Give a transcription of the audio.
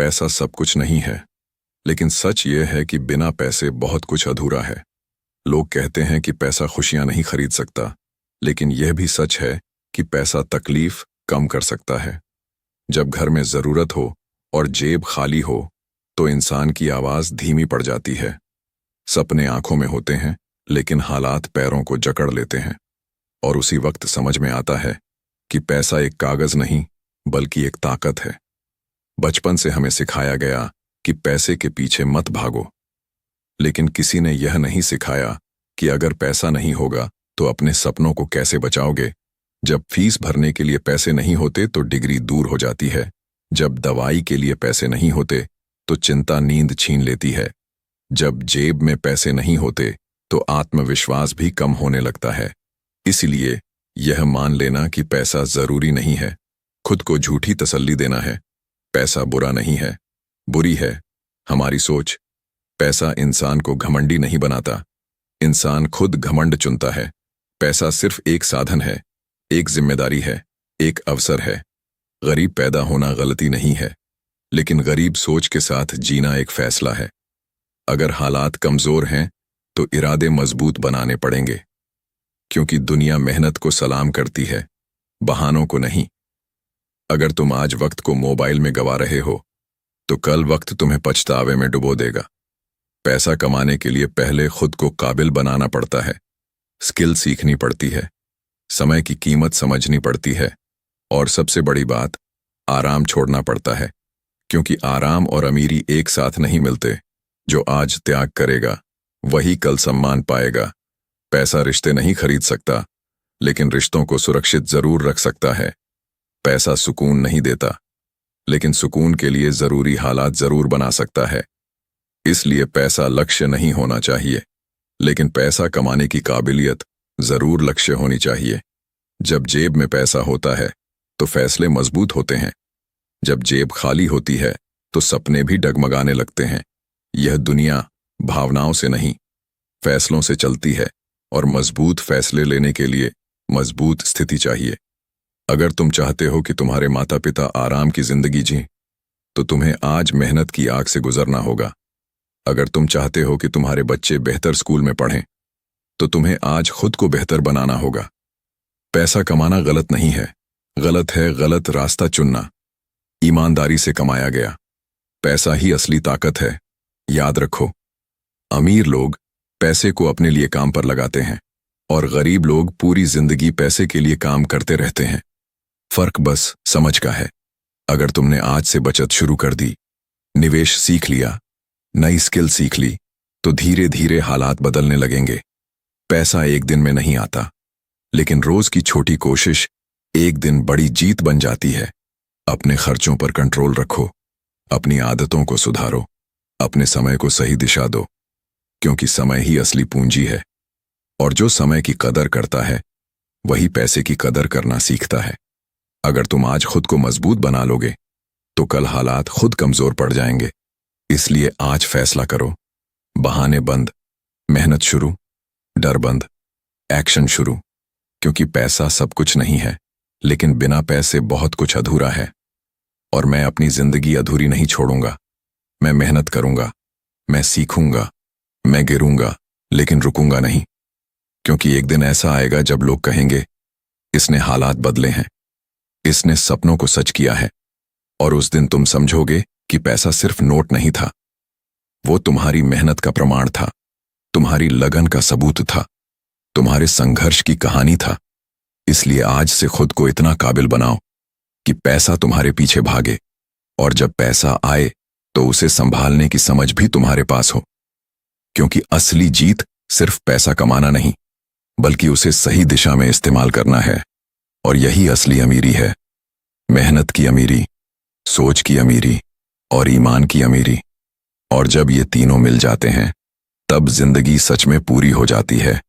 पैसा सब कुछ नहीं है, लेकिन सच ये है कि बिना पैसे बहुत कुछ अधूरा है। लोग कहते हैं कि पैसा खुशियां नहीं खरीद सकता, लेकिन यह भी सच है कि पैसा तकलीफ कम कर सकता है। जब घर में जरूरत हो और जेब खाली हो, तो इंसान की आवाज धीमी पड़ जाती है। सपने आंखों में होते हैं, लेकिन हालात पैरों को जकड़ लेते हैं। और उसी वक्त समझ में आता है कि पैसा एक कागज नहीं, बल्कि एक ताकत है। बचपन से हमें सिखाया गया कि पैसे के पीछे मत भागो, लेकिन किसी ने यह नहीं सिखाया कि अगर पैसा नहीं होगा तो अपने सपनों को कैसे बचाओगे। जब फीस भरने के लिए पैसे नहीं होते तो डिग्री दूर हो जाती है। जब दवाई के लिए पैसे नहीं होते तो चिंता नींद छीन लेती है। जब जेब में पैसे नहीं होते तो आत्मविश्वास भी कम होने लगता है। इसलिए यह मान लेना कि पैसा जरूरी नहीं है, खुद को झूठी तसल्ली देना है। पैसा बुरा नहीं है, बुरी है हमारी सोच। पैसा इंसान को घमंडी नहीं बनाता, इंसान खुद घमंड चुनता है। पैसा सिर्फ एक साधन है, एक जिम्मेदारी है, एक अवसर है। गरीब पैदा होना गलती नहीं है, लेकिन गरीब सोच के साथ जीना एक फैसला है। अगर हालात कमजोर हैं तो इरादे मजबूत बनाने पड़ेंगे, क्योंकि दुनिया मेहनत को सलाम करती है, बहानों को नहीं। अगर तुम आज वक्त को मोबाइल में गवा रहे हो तो कल वक्त तुम्हें पछतावे में डुबो देगा। पैसा कमाने के लिए पहले खुद को काबिल बनाना पड़ता है, स्किल सीखनी पड़ती है, समय की कीमत समझनी पड़ती है, और सबसे बड़ी बात, आराम छोड़ना पड़ता है, क्योंकि आराम और अमीरी एक साथ नहीं मिलते। जो आज त्याग करेगा वही कल सम्मान पाएगा। पैसा रिश्ते नहीं खरीद सकता, लेकिन रिश्तों को सुरक्षित जरूर रख सकता है। पैसा सुकून नहीं देता, लेकिन सुकून के लिए जरूरी हालात जरूर बना सकता है। इसलिए पैसा लक्ष्य नहीं होना चाहिए, लेकिन पैसा कमाने की काबिलियत जरूर लक्ष्य होनी चाहिए। जब जेब में पैसा होता है तो फैसले मजबूत होते हैं। जब जेब खाली होती है तो सपने भी डगमगाने लगते हैं। यह दुनिया भावनाओं से नहीं, फैसलों से चलती है, और मजबूत फैसले लेने के लिए मजबूत स्थिति चाहिए। अगर तुम चाहते हो कि तुम्हारे माता पिता आराम की जिंदगी जीं, तो तुम्हें आज मेहनत की आग से गुजरना होगा। अगर तुम चाहते हो कि तुम्हारे बच्चे बेहतर स्कूल में पढ़ें, तो तुम्हें आज खुद को बेहतर बनाना होगा। पैसा कमाना गलत नहीं है, गलत है गलत रास्ता चुनना। ईमानदारी से कमाया गया पैसा ही असली ताकत है, याद रखो। अमीर लोग पैसे को अपने लिए काम पर लगाते हैं, और गरीब लोग पूरी जिंदगी पैसे के लिए काम करते रहते हैं। फर्क बस समझ का है। अगर तुमने आज से बचत शुरू कर दी, निवेश सीख लिया, नई स्किल सीख ली, तो धीरे धीरे हालात बदलने लगेंगे। पैसा एक दिन में नहीं आता, लेकिन रोज की छोटी कोशिश एक दिन बड़ी जीत बन जाती है। अपने खर्चों पर कंट्रोल रखो, अपनी आदतों को सुधारो, अपने समय को सही दिशा दो, क्योंकि समय ही असली पूंजी है। और जो समय की कदर करता है वही पैसे की कदर करना सीखता है। अगर तुम आज खुद को मजबूत बना लोगे तो कल हालात खुद कमजोर पड़ जाएंगे। इसलिए आज फैसला करो, बहाने बंद, मेहनत शुरू, डर बंद, एक्शन शुरू। क्योंकि पैसा सब कुछ नहीं है, लेकिन बिना पैसे बहुत कुछ अधूरा है। और मैं अपनी जिंदगी अधूरी नहीं छोड़ूंगा। मैं मेहनत करूंगा, मैं सीखूंगा, मैं गिरूंगा, लेकिन रुकूंगा नहीं। क्योंकि एक दिन ऐसा आएगा जब लोग कहेंगे, इसने हालात बदले हैं, इसने सपनों को सच किया है। और उस दिन तुम समझोगे कि पैसा सिर्फ नोट नहीं था, वो तुम्हारी मेहनत का प्रमाण था, तुम्हारी लगन का सबूत था, तुम्हारे संघर्ष की कहानी था। इसलिए आज से खुद को इतना काबिल बनाओ कि पैसा तुम्हारे पीछे भागे, और जब पैसा आए तो उसे संभालने की समझ भी तुम्हारे पास हो। क्योंकि असली जीत सिर्फ पैसा कमाना नहीं, बल्कि उसे सही दिशा में इस्तेमाल करना है। और यही असली अमीरी है, मेहनत की अमीरी, सोच की अमीरी, और ईमान की अमीरी। और जब ये तीनों मिल जाते हैं, तब जिंदगी सच में पूरी हो जाती है।